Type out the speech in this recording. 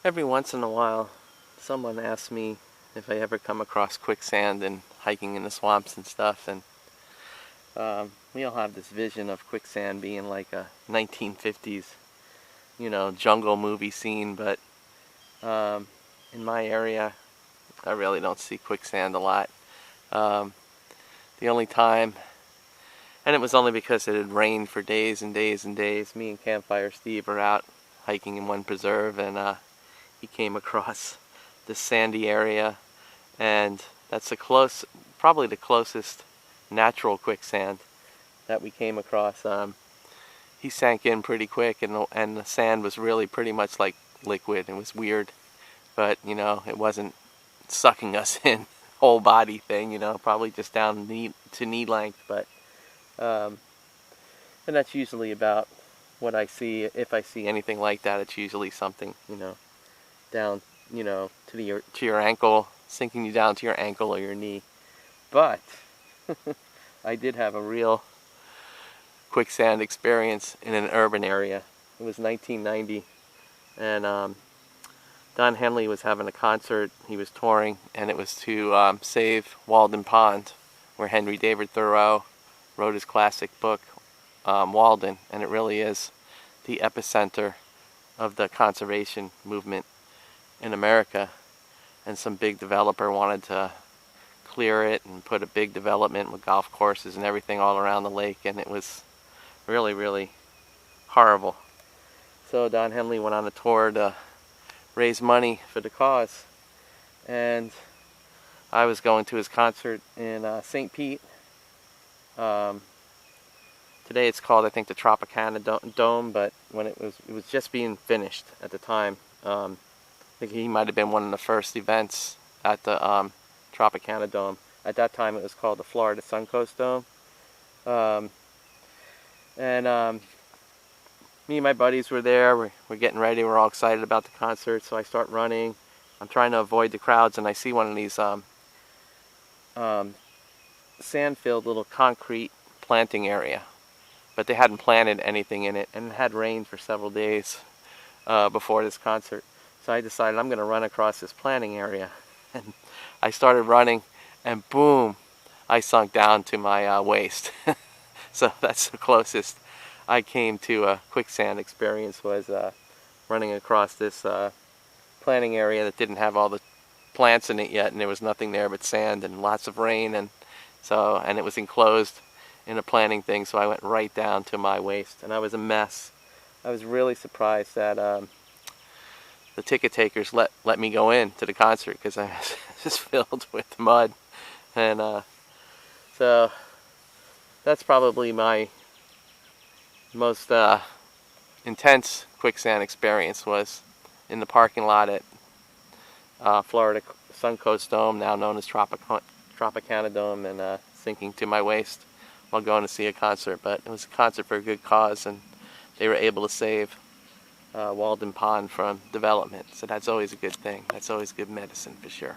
Every once in a while, someone asks me if I ever come across quicksand and hiking in the swamps and stuff, and we all have this vision of quicksand being like a 1950s, jungle movie scene, but in my area, I really don't see quicksand a lot. Um, the only time, and it was only because it had rained for days and days and days, me and Campfire Steve were out hiking in one preserve, and he came across this sandy area, and that's probably the closest natural quicksand that we came across. He sank in pretty quick, and the sand was really pretty much like liquid. It was weird, but it wasn't sucking us in, whole body thing. Probably just down to knee length, but and that's usually about what I see. If I see anything like that, it's usually something down to your ankle, sinking you down to your ankle or your knee. But I did have a real quicksand experience in an urban area. It was 1990, and Don Henley was having a concert. He was touring, and it was to save Walden Pond, where Henry David Thoreau wrote his classic book, Walden, and it really is the epicenter of the conservation movement in America. And some big developer wanted to clear it and put a big development with golf courses and everything all around the lake, and it was really, really horrible. So Don Henley went on a tour to raise money for the cause, and I was going to his concert in St. Pete. Today it's called, I think, the Tropicana Dome, but when it was just being finished at the time. I think he might have been one of the first events at the Tropicana Dome. At that time it was called the Florida Suncoast Dome. And me and my buddies were there. We're getting ready. We're all excited about the concert, so I start running. I'm trying to avoid the crowds, and I see one of these sand-filled little concrete planting area. But they hadn't planted anything in it, and it had rained for several days before this concert. So I decided I'm going to run across this planting area. And I started running, and boom, I sunk down to my waist. So that's the closest I came to a quicksand experience, was running across this planting area that didn't have all the plants in it yet, and there was nothing there but sand and lots of rain, and it was enclosed in a planting thing, so I went right down to my waist, and I was a mess. I was really surprised that the ticket takers let me go in to the concert, because I was just filled with mud. And so that's probably my most intense quicksand experience, was in the parking lot at Florida Suncoast Dome, now known as Tropicana Dome, and sinking to my waist while going to see a concert. But it was a concert for a good cause, and they were able to save Walden Pond from development. So that's always a good thing. That's always good medicine for sure.